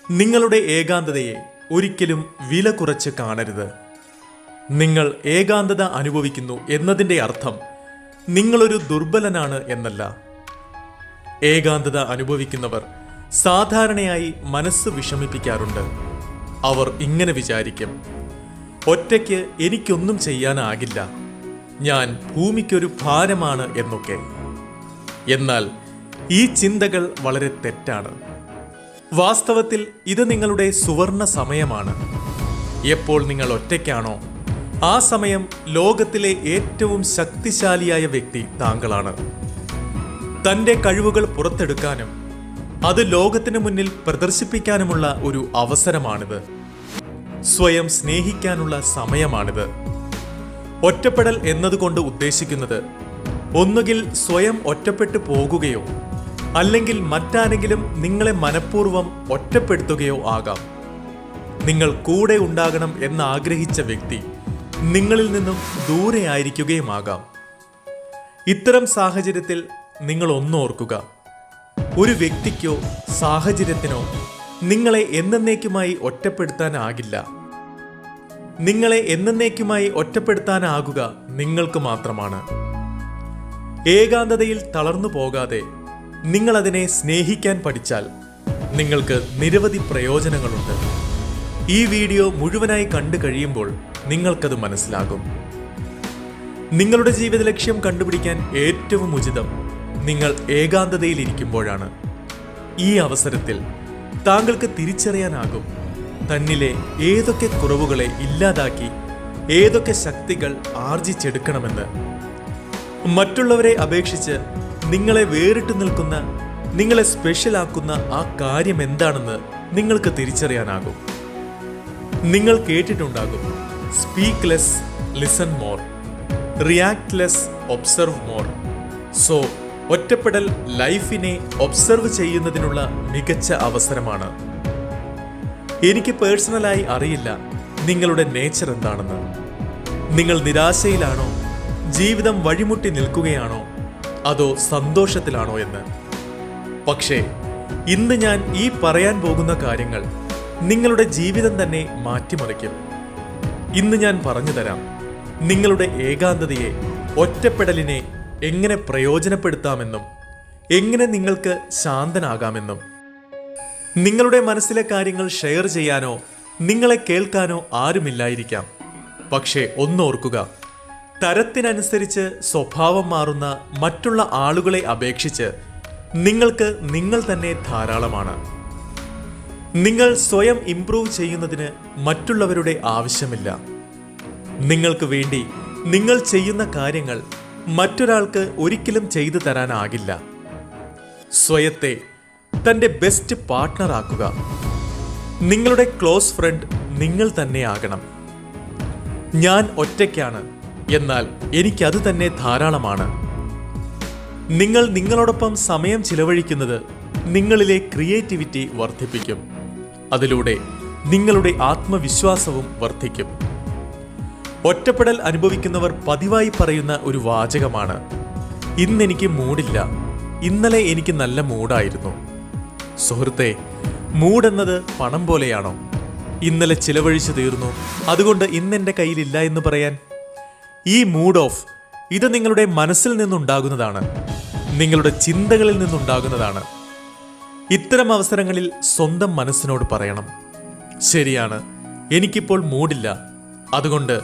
നിങ്ങളുടെ ഏകാന്തതയെ ഒരിക്കലും വില കുറച്ച് കാണരുത്. നിങ്ങൾ ഏകാന്തത അനുഭവിക്കുന്നു എന്നതിൻ്റെ അർത്ഥം നിങ്ങളൊരു ദുർബലനാണ് എന്നല്ല. ഏകാന്തത അനുഭവിക്കുന്നവർ സാധാരണയായി മനസ്സ് വിഷമിപ്പിക്കാറുണ്ട്. അവർ ഇങ്ങനെ വിചാരിക്കും, ഒറ്റയ്ക്ക് എനിക്കൊന്നും ചെയ്യാനാകില്ല, ഞാൻ ഭൂമിക്കൊരു ഭാരമാണ് എന്നൊക്കെ. എന്നാൽ ഈ ചിന്തകൾ വളരെ തെറ്റാണ്. വാസ്തവത്തിൽ ഇത് നിങ്ങളുടെ സുവർണ സമയമാണ്. എപ്പോൾ നിങ്ങൾ ഒറ്റയ്ക്കാണോ ആ സമയം ലോകത്തിലെ ഏറ്റവും ശക്തിശാലിയായ വ്യക്തി താങ്കളാണ്. തൻ്റെ കഴിവുകൾ പുറത്തെടുക്കാനും അത് ലോകത്തിന് മുന്നിൽ പ്രദർശിപ്പിക്കാനുമുള്ള ഒരു അവസരമാണിത്. സ്വയം സ്നേഹിക്കാനുള്ള സമയമാണിത്. ഒറ്റപ്പെടൽ എന്നതുകൊണ്ട് ഉദ്ദേശിക്കുന്നത് ഒന്നുകിൽ സ്വയം ഒറ്റപ്പെട്ടു പോകുകയോ അല്ലെങ്കിൽ മറ്റാരെങ്കിലും നിങ്ങളെ മനഃപൂർവ്വം ഒറ്റപ്പെടുത്തുകയോ ആകാം. നിങ്ങൾ കൂടെ ഉണ്ടാകണം എന്നാഗ്രഹിച്ച വ്യക്തി നിങ്ങളിൽ നിന്നും ദൂരെയായിരിക്കുകയുമാകാം. ഇത്തരം സാഹചര്യത്തിൽ നിങ്ങൾ ഒന്നോർക്കുക, ഒരു വ്യക്തിക്കോ സാഹചര്യത്തിനോ നിങ്ങളെ എന്നേക്കുമായി ഒറ്റപ്പെടുത്താനാകില്ല. നിങ്ങളെ എന്നേക്കുമായി ഒറ്റപ്പെടുത്താനാകുക നിങ്ങൾക്ക് മാത്രമാണ്. ഏകാന്തതയിൽ തളർന്നു പോകാതെ നിങ്ങൾ അതിനെ സ്നേഹിക്കാൻ പഠിച്ചാൽ നിങ്ങൾക്ക് നിരവധി പ്രയോജനങ്ങളുണ്ട്. ഈ വീഡിയോ മുഴുവനായി കണ്ടു കഴിയുമ്പോൾ നിങ്ങൾക്കത് മനസ്സിലാകും. നിങ്ങളുടെ ജീവിത ലക്ഷ്യം കണ്ടുപിടിക്കാൻ ഏറ്റവും ഉചിതം നിങ്ങൾ ഏകാന്തതയിൽ ഇരിക്കുമ്പോഴാണ്. ഈ അവസരത്തിൽ താങ്കൾക്ക് തിരിച്ചറിയാനാകും തന്നിലെ ഏതൊക്കെ കുറവുകളെ ഇല്ലാതാക്കി ഏതൊക്കെ ശക്തികൾ ആർജിച്ചെടുക്കണമെന്ന്. മറ്റുള്ളവരെ അപേക്ഷിച്ച് നിങ്ങളെ വേറിട്ട് നിൽക്കുന്ന, നിങ്ങളെ സ്പെഷ്യലാക്കുന്ന ആ കാര്യം എന്താണെന്ന് നിങ്ങൾക്ക് തിരിച്ചറിയാനാകും. നിങ്ങൾ കേട്ടിട്ടുണ്ടാകും, speak less, listen more, react less, observe more. So ഒറ്റപ്പെടൽ ലൈഫിനെ ഒബ്സർവ് ചെയ്യുന്നതിനുള്ള മികച്ച അവസരമാണ്. എനിക്ക് പേഴ്സണലായി അറിയില്ല നിങ്ങളുടെ നേച്ചർ എന്താണെന്ന്. നിങ്ങൾ നിരാശയിലാണോ, ജീവിതം വഴിമുട്ടി നിൽക്കുകയാണോ, അതോ സന്തോഷത്തിലാണോ എന്ന്. പക്ഷേ ഇന്ന് ഞാൻ ഈ പറയാൻ പോകുന്ന കാര്യങ്ങൾ നിങ്ങളുടെ ജീവിതം തന്നെ മാറ്റിമറിക്കും. ഇന്ന് ഞാൻ പറഞ്ഞു തരാം നിങ്ങളുടെ ഏകാന്തതയെ, ഒറ്റപ്പെടലിനെ എങ്ങനെ പ്രയോജനപ്പെടുത്താമെന്നും എങ്ങനെ നിങ്ങൾക്ക് ശാന്തനാകാമെന്നും. നിങ്ങളുടെ മനസ്സിലെ കാര്യങ്ങൾ ഷെയർ ചെയ്യാനോ നിങ്ങളെ കേൾക്കാനോ ആരുമില്ലായിരിക്കാം. പക്ഷേ ഒന്നോർക്കുക, തരത്തിനനുസരിച്ച് സ്വഭാവം മാറുന്ന മറ്റുള്ള ആളുകളെ അപേക്ഷിച്ച് നിങ്ങൾക്ക് നിങ്ങൾ തന്നെ ധാരാളമാണ്. നിങ്ങൾ സ്വയം ഇംപ്രൂവ് ചെയ്യുന്നതിന് മറ്റുള്ളവരുടെ ആവശ്യമില്ല. നിങ്ങൾക്ക് വേണ്ടി നിങ്ങൾ ചെയ്യുന്ന കാര്യങ്ങൾ മറ്റൊരാൾക്ക് ഒരിക്കലും ചെയ്തു തരാനാകില്ല. സ്വയത്തെ തൻ്റെ ബെസ്റ്റ് പാർട്ട്ണർ ആക്കുക. നിങ്ങളുടെ ക്ലോസ് ഫ്രണ്ട് നിങ്ങൾ തന്നെയാകണം. ഞാൻ ഒറ്റയ്ക്കാണ്, എന്നാൽ എനിക്കത് തന്നെ ധാരാളമാണ്. നിങ്ങൾ നിങ്ങളോടൊപ്പം സമയം ചിലവഴിക്കുന്നത് നിങ്ങളിലെ ക്രിയേറ്റിവിറ്റി വർദ്ധിപ്പിക്കും. അതിലൂടെ നിങ്ങളുടെ ആത്മവിശ്വാസവും വർദ്ധിക്കും. ഒറ്റപ്പെടൽ അനുഭവിക്കുന്നവർ പതിവായി പറയുന്ന ഒരു വാചകമാണ്, ഇന്നെനിക്ക് മൂഡില്ല, ഇന്നലെ എനിക്ക് നല്ല മൂഡായിരുന്നു. സുഹൃത്തെ, മൂഡെന്നത് പണം പോലെയാണോ? ഇന്നലെ ചിലവഴിച്ചു തീർന്നു, അതുകൊണ്ട് ഇന്നെൻ്റെ കയ്യിലില്ല എന്ന് പറയാൻ? ഈ മൂഡ് ഓഫ്, ഇത് നിങ്ങളുടെ മനസ്സിൽ നിന്നുണ്ടാകുന്നതാണ്, നിങ്ങളുടെ ചിന്തകളിൽ നിന്നുണ്ടാകുന്നതാണ്. ഇത്തരം അവസരങ്ങളിൽ സ്വന്തം മനസ്സിനോട് പറയണം, ശരിയാണ്, എനിക്കിപ്പോൾ മൂഡില്ല, അതുകൊണ്ട്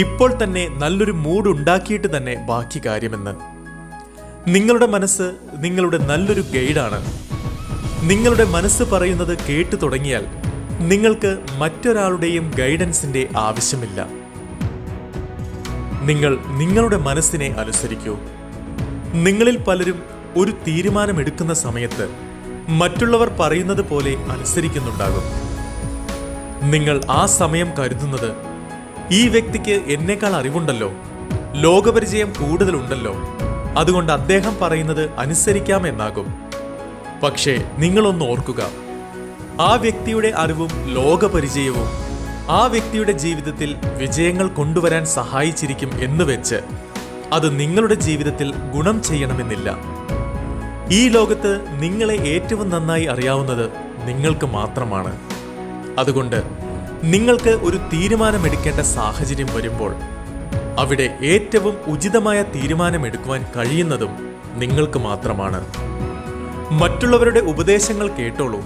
ഇപ്പോൾ തന്നെ നല്ലൊരു മൂഡ് ഉണ്ടാക്കിയിട്ട് തന്നെ ബാക്കി കാര്യമെന്ന്. നിങ്ങളുടെ മനസ്സ് നിങ്ങളുടെ നല്ലൊരു ഗൈഡാണ്. നിങ്ങളുടെ മനസ്സ് പറയുന്നത് കേട്ടു തുടങ്ങിയാൽ നിങ്ങൾക്ക് മറ്റൊരാളുടെയും ഗൈഡൻസിന്റെ ആവശ്യമില്ല. നിങ്ങൾ നിങ്ങളുടെ മനസ്സിനെ അനുസരിക്കൂ. നിങ്ങളിൽ പലരും ഒരു തീരുമാനമെടുക്കുന്ന സമയത്ത് മറ്റുള്ളവർ പറയുന്നത് പോലെ അനുസരിക്കുന്നുണ്ടാകും. നിങ്ങൾ ആ സമയം കരുതുന്നത്, ഈ വ്യക്തിക്ക് എന്നേക്കാൾ അറിവുണ്ടല്ലോ, ലോകപരിചയം കൂടുതലുണ്ടല്ലോ, അതുകൊണ്ട് അദ്ദേഹം പറയുന്നത് അനുസരിക്കാമെന്നാകും. പക്ഷേ നിങ്ങളൊന്ന് ഓർക്കുക, ആ വ്യക്തിയുടെ അറിവും ലോകപരിചയവും ആ വ്യക്തിയുടെ ജീവിതത്തിൽ വിജയങ്ങൾ കൊണ്ടുവരാൻ സഹായിച്ചിരിക്കും എന്ന് വെച്ച് അത് നിങ്ങളുടെ ജീവിതത്തിൽ ഗുണം ചെയ്യണമെന്നില്ല. ഈ ലോകത്ത് നിങ്ങളെ ഏറ്റവും നന്നായി അറിയാവുന്നത് നിങ്ങൾക്ക് മാത്രമാണ്. അതുകൊണ്ട് നിങ്ങൾക്ക് ഒരു തീരുമാനമെടുക്കേണ്ട സാഹചര്യം വരുമ്പോൾ അവിടെ ഏറ്റവും ഉചിതമായ തീരുമാനമെടുക്കുവാൻ കഴിയുന്നതും നിങ്ങൾക്ക് മാത്രമാണ്. മറ്റുള്ളവരുടെ ഉപദേശങ്ങൾ കേട്ടോളൂ,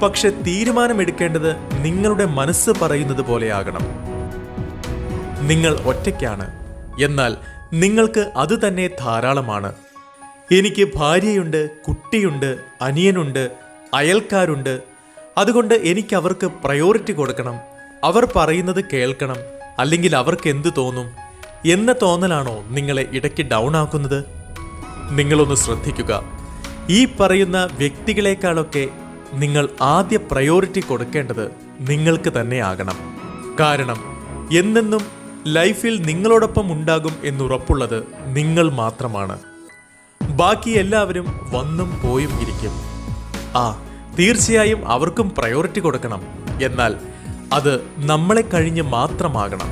പക്ഷെ തീരുമാനമെടുക്കേണ്ടത് നിങ്ങളുടെ മനസ്സ് പറയുന്നത് പോലെയാകണം. നിങ്ങൾ ഒറ്റയ്ക്കാണ്, എന്നാൽ നിങ്ങൾക്ക് അത് തന്നെ ധാരാളമാണ്. എനിക്ക് ഭാര്യയുണ്ട്, കുട്ടിയുണ്ട്, അനിയനുണ്ട്, അയൽക്കാരുണ്ട്. അതുകൊണ്ട് എനിക്ക് അവർക്ക് പ്രയോറിറ്റി കൊടുക്കണം, അവർ പറയുന്നത് കേൾക്കണം, അല്ലെങ്കിൽ അവർക്ക് എന്തു തോന്നും എന്ന തോന്നലാണോ നിങ്ങളെ ഇടയ്ക്ക് ഡൗൺ ആക്കുന്നത്? നിങ്ങളൊന്ന് ശ്രദ്ധിക്കുക. ഈ പറയുന്ന വ്യക്തികളെക്കാളൊക്കെ നിങ്ങൾ ആദ്യ പ്രയോറിറ്റി കൊടുക്കേണ്ടത് നിങ്ങൾക്ക് തന്നെ ആകണം. കാരണം എന്നെന്നും ലൈഫിൽ നിങ്ങളോടൊപ്പം ഉണ്ടാകും എന്നുറപ്പുള്ളത് നിങ്ങൾ മാത്രമാണ്. ബാക്കി എല്ലാവരും വന്നും പോയും ഇരിക്കും. തീർച്ചയായും അവർക്കും പ്രയോറിറ്റി കൊടുക്കണം, എന്നാൽ അത് നമ്മളെ കഴിഞ്ഞ് മാത്രമാകണം.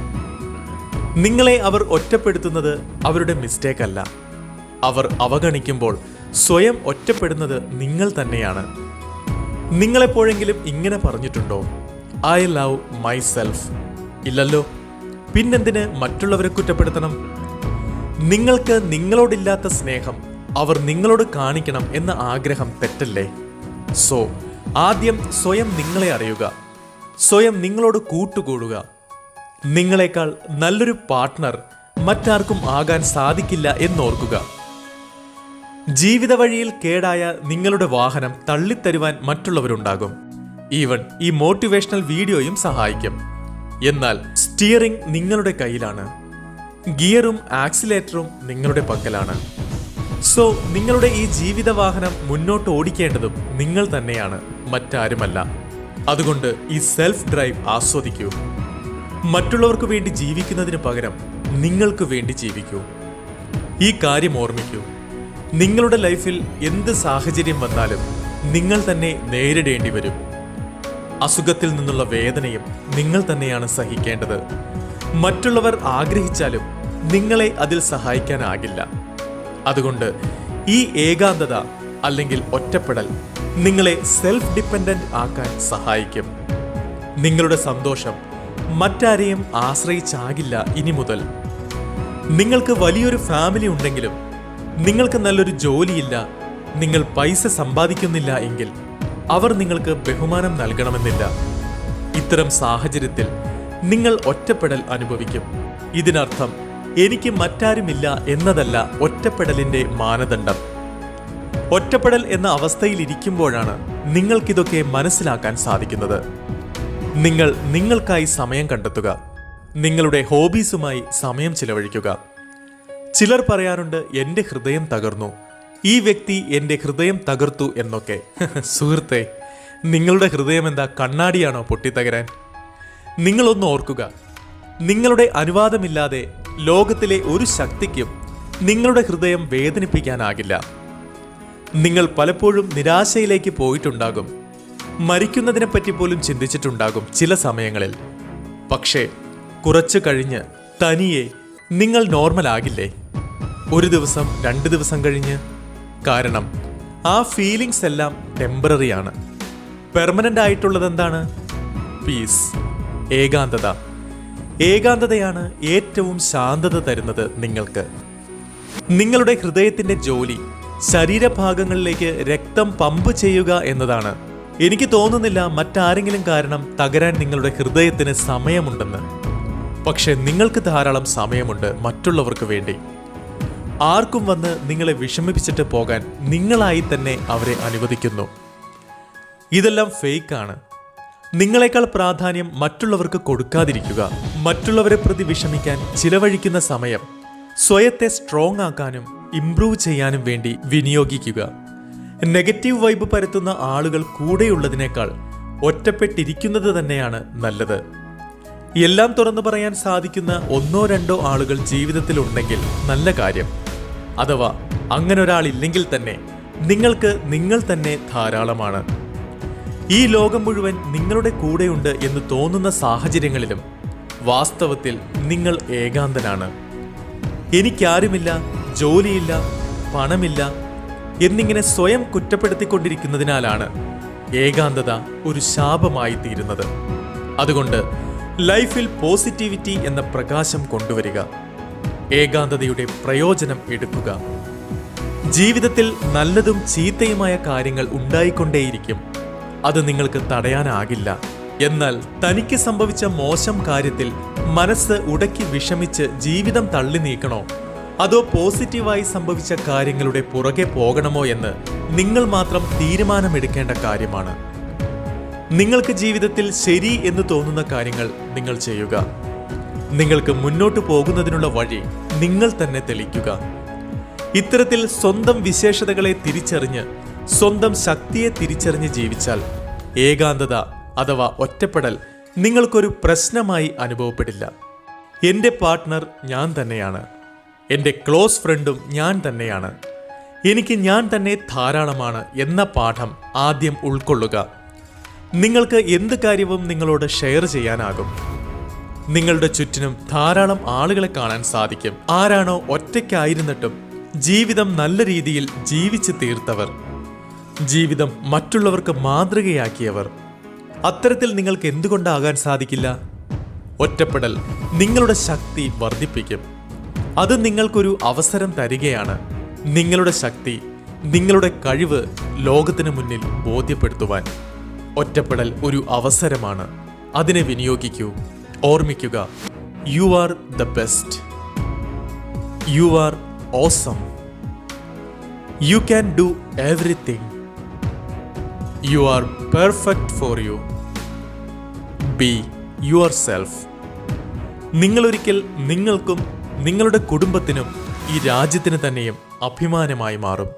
നിങ്ങളെ അവർ ഒറ്റപ്പെടുത്തുന്നത് അവരുടെ മിസ്റ്റേക്ക് അല്ല. അവർ അവഗണിക്കുമ്പോൾ സ്വയം ഒറ്റപ്പെടുന്നത് നിങ്ങൾ തന്നെയാണ്. നിങ്ങളെപ്പോഴെങ്കിലും ഇങ്ങനെ പറഞ്ഞിട്ടുണ്ടോ, ഐ ലവ് മൈസെൽഫ്? ഇല്ലല്ലോ. പിന്നെന്തിന് മറ്റുള്ളവരെ കുറ്റപ്പെടുത്തണം? നിങ്ങൾക്ക് നിങ്ങളോടില്ലാത്ത സ്നേഹം അവർ നിങ്ങളോട് കാണിക്കണം എന്ന ആഗ്രഹം തെറ്റല്ലേ? സോ ആദ്യം സ്വയം നിങ്ങളെ അറിയുക, സ്വയം നിങ്ങളോട് കൂട്ടുകൂടുക. നിങ്ങളെക്കാൾ നല്ലൊരു പാർട്ട്ണർ മറ്റാർക്കും ആകാൻ സാധിക്കില്ല എന്നോർക്കുക. ജീവിത വഴിയിൽ കേടായ നിങ്ങളുടെ വാഹനം തള്ളിത്തരുവാൻ മറ്റുള്ളവരുണ്ടാകും. ഈവൻ ഈ മോട്ടിവേഷണൽ വീഡിയോയും സഹായിക്കും. എന്നാൽ സ്റ്റിയറിംഗ് നിങ്ങളുടെ കയ്യിലാണ്, ഗിയറും ആക്സിലേറ്ററും നിങ്ങളുടെ പക്കലാണ്. സോ നിങ്ങളുടെ ഈ ജീവിത വാഹനം മുന്നോട്ട് ഓടിക്കേണ്ടതും നിങ്ങൾ തന്നെയാണ്, മറ്റാരുമല്ല. അതുകൊണ്ട് ഈ സെൽഫ് ഡ്രൈവ് ആസ്വദിക്കൂ. മറ്റുള്ളവർക്ക് വേണ്ടി ജീവിക്കുന്നതിന് പകരം നിങ്ങൾക്ക് വേണ്ടി ജീവിക്കൂ. ഈ കാര്യം ഓർമ്മിക്കൂ, നിങ്ങളുടെ ലൈഫിൽ എന്ത് സാഹചര്യം വന്നാലും നിങ്ങൾ തന്നെ നേരിടേണ്ടി വരും. അസുഖത്തിൽ നിന്നുള്ള വേദനയും നിങ്ങൾ തന്നെയാണ് സഹിക്കേണ്ടത്. മറ്റുള്ളവർ ആഗ്രഹിച്ചാലും നിങ്ങളെ അതിൽ സഹായിക്കാനാകില്ല. അതുകൊണ്ട് ഈ ഏകാന്തത അല്ലെങ്കിൽ ഒറ്റപ്പെടൽ നിങ്ങളെ സെൽഫ് ഡിപ്പെൻഡന്റ് ആക്കാൻ സഹായിക്കും. നിങ്ങളുടെ സന്തോഷം മറ്റാരെയും ആശ്രയിച്ചാകില്ല ഇനി മുതൽ. നിങ്ങൾക്ക് വലിയൊരു ഫാമിലി ഉണ്ടെങ്കിലും നിങ്ങൾക്ക് നല്ലൊരു ജോലിയില്ല, നിങ്ങൾ പൈസ സമ്പാദിക്കുന്നില്ല എങ്കിൽ അവർ നിങ്ങൾക്ക് ബഹുമാനം നൽകണമെന്നില്ല. ഇത്തരം സാഹചര്യത്തിൽ നിങ്ങൾ ഒറ്റപ്പെടൽ അനുഭവിക്കും. ഇതിനർത്ഥം എനിക്ക് മറ്റാരുമില്ല എന്നതല്ല ഒറ്റപ്പെടലിന്റെ മാനദണ്ഡം. ഒറ്റപ്പെടൽ എന്ന അവസ്ഥയിൽ ഇരിക്കുമ്പോഴാണ് നിങ്ങൾക്കിതൊക്കെ മനസ്സിലാക്കാൻ സാധിക്കുന്നത്. നിങ്ങൾ നിങ്ങൾക്കായി സമയം കണ്ടെത്തുക. നിങ്ങളുടെ ഹോബീസുമായി സമയം ചിലവഴിക്കുക. ചിലർ പറയാറുണ്ട്, എൻ്റെ ഹൃദയം തകർന്നു, ഈ വ്യക്തി എൻ്റെ ഹൃദയം തകർത്തു എന്നൊക്കെ. സുഹൃത്തെ, നിങ്ങളുടെ ഹൃദയം എന്താ കണ്ണാടിയാണോ പൊട്ടിത്തകരാൻ? നിങ്ങളൊന്ന് ഓർക്കുക, നിങ്ങളുടെ അനുവാദമില്ലാതെ ലോകത്തിലെ ഒരു ശക്തിക്കും നിങ്ങളുടെ ഹൃദയം വേദനിപ്പിക്കാനാകില്ല. നിങ്ങൾ പലപ്പോഴും നിരാശയിലേക്ക് പോയിട്ടുണ്ടാകും, മരിക്കുന്നതിനെപ്പറ്റി പോലും ചിന്തിച്ചിട്ടുണ്ടാകും ചില സമയങ്ങളിൽ. പക്ഷേ കുറച്ചു കഴിഞ്ഞ് തനിയെ നിങ്ങൾ നോർമൽ ആകില്ലേ? ഒരു ദിവസം, 2 ദിവസം കഴിഞ്ഞ്. കാരണം ആ ഫീലിങ്സ് എല്ലാം ടെമ്പററിയാണ്. പെർമനന്റ് ആയിട്ടുള്ളത് എന്താണ്? പീസ്, ഏകാന്തത. ഏകാന്തതയാണ് ഏറ്റവും ശാന്തത തരുന്നത് നിങ്ങൾക്ക്. നിങ്ങളുടെ ഹൃദയത്തിന്റെ ജോലി ശരീരഭാഗങ്ങളിലേക്ക് രക്തം പമ്പ് ചെയ്യുക എന്നതാണ്. എനിക്ക് തോന്നുന്നില്ല മറ്റാരെങ്കിലും കാരണം തകരാൻ നിങ്ങളുടെ ഹൃദയത്തിന് സമയമുണ്ടെന്ന്. പക്ഷെ നിങ്ങൾക്ക് ധാരാളം സമയമുണ്ട് മറ്റുള്ളവർക്ക് വേണ്ടി. ആർക്കും വന്ന് നിങ്ങളെ വിഷമിപ്പിച്ചിട്ട് പോകാൻ നിങ്ങളായി തന്നെ അവരെ അനുവദിക്കുന്നു. ഇതെല്ലാം ഫേക്കാണ്. നിങ്ങളെക്കാൾ പ്രാധാന്യം മറ്റുള്ളവർക്ക് കൊടുക്കാതിരിക്കുക. മറ്റുള്ളവരെ പ്രതി വിഷമിക്കാൻ ചിലവഴിക്കുന്ന സമയം സ്വയത്തെ സ്ട്രോങ് ആക്കാനും ഇംപ്രൂവ് ചെയ്യാനും വേണ്ടി വിനിയോഗിക്കുക. നെഗറ്റീവ് വൈബ് പരത്തുന്ന ആളുകൾ കൂടെയുള്ളതിനേക്കാൾ ഒറ്റപ്പെട്ടിരിക്കുന്നത് തന്നെയാണ് നല്ലത്. എല്ലാം തുറന്നു പറയാൻ സാധിക്കുന്ന 1-2 ആളുകൾ ജീവിതത്തിൽ ഉണ്ടെങ്കിൽ നല്ല കാര്യം. അഥവാ അങ്ങനെ ഒരാളില്ലെങ്കിൽ തന്നെ നിങ്ങൾക്ക് നിങ്ങൾ തന്നെ ധാരാളമാണ്. ഈ ലോകം മുഴുവൻ നിങ്ങളുടെ കൂടെയുണ്ട് എന്ന് തോന്നുന്ന സാഹചര്യങ്ങളിലും വാസ്തവത്തിൽ നിങ്ങൾ ഏകാന്തനാണ്. എനിക്കാരുമില്ല, ജോലിയില്ല, പണമില്ല എന്നിങ്ങനെ സ്വയം കുറ്റപ്പെടുത്തിക്കൊണ്ടിരിക്കുന്നതിനാലാണ് ഏകാന്തത ഒരു ശാപമായി തീരുന്നത്. അതുകൊണ്ട് ലൈഫിൽ പോസിറ്റിവിറ്റി എന്ന പ്രകാശം കൊണ്ടുവരിക. ഏകാന്തതയുടെ പ്രയോജനം എടുക്കുക. ജീവിതത്തിൽ നല്ലതും ചീത്തയുമായ കാര്യങ്ങൾ ഉണ്ടായിക്കൊണ്ടേയിരിക്കും. അത് നിങ്ങൾക്ക് തടയാനാകില്ല. എന്നാൽ തനിക്ക് സംഭവിച്ച മോശം കാര്യത്തിൽ മനസ്സ് ഉടക്കി വിഷമിച്ച് ജീവിതം തള്ളി നീക്കണോ, അതോ പോസിറ്റീവായി സംഭവിച്ച കാര്യങ്ങളുടെ പുറകെ പോകണമോ എന്ന് നിങ്ങൾ മാത്രം തീരുമാനമെടുക്കേണ്ട കാര്യമാണ്. നിങ്ങൾക്ക് ജീവിതത്തിൽ ശരി എന്ന് തോന്നുന്ന കാര്യങ്ങൾ നിങ്ങൾ ചെയ്യുക. നിങ്ങൾക്ക് മുന്നോട്ട് പോകുന്നതിനുള്ള വഴി നിങ്ങൾ തന്നെ തെളിയിക്കുക. ഇത്തരത്തിൽ സ്വന്തം വിശേഷതകളെ തിരിച്ചറിഞ്ഞ് സ്വന്തം ശക്തിയെ തിരിച്ചറിഞ്ഞ് ജീവിച്ചാൽ ഏകാന്തത അഥവാ ഒറ്റപ്പെടൽ നിങ്ങൾക്കൊരു പ്രശ്നമായി അനുഭവപ്പെടില്ല. എൻ്റെ പാർട്ട്ണർ ഞാൻ തന്നെയാണ്. എൻ്റെ ക്ലോസ് ഫ്രണ്ടും ഞാൻ തന്നെയാണ്. എനിക്ക് ഞാൻ തന്നെ ധാരാളമാണ് എന്ന പാഠം ആദ്യം ഉൾക്കൊള്ളുക. നിങ്ങൾക്ക് എന്ത് കാര്യവും നിങ്ങളോട് ഷെയർ ചെയ്യാനാകും. നിങ്ങളുടെ ചുറ്റിനും ധാരാളം ആളുകളെ കാണാൻ സാധിക്കും. ആരാണോ ഒറ്റയ്ക്കായിരുന്നിട്ടും ജീവിതം നല്ല രീതിയിൽ ജീവിച്ച് തീർത്തവർ, ജീവിതം മറ്റുള്ളവർക്ക് മാതൃകയാക്കിയവർ. അത്തരത്തിൽ നിങ്ങൾക്ക് എന്തുകൊണ്ടാകാൻ സാധിക്കില്ല? ഒറ്റപ്പെടൽ നിങ്ങളുടെ ശക്തി വർദ്ധിപ്പിക്കും. അത് നിങ്ങൾക്കൊരു അവസരം തരികയാണ്. നിങ്ങളുടെ ശക്തി, നിങ്ങളുടെ കഴിവ് ലോകത്തിന് മുന്നിൽ ബോധ്യപ്പെടുത്തുവാൻ. ഒറ്റപ്പെടൽ ഒരു അവസരമാണ്. അതിനെ വിനിയോഗിക്കൂ. ഓർമ്മിക്കുക, you are the best. You are awesome. You can do everything. You are perfect for you. Be yourself. നിങ്ങളൊരിക്കൽ നിങ്ങൾക്കും നിങ്ങളുടെ കുടുംബത്തിനും ഈ രാജ്യത്തിന് തന്നെയും അഭിമാനമായി മാറും.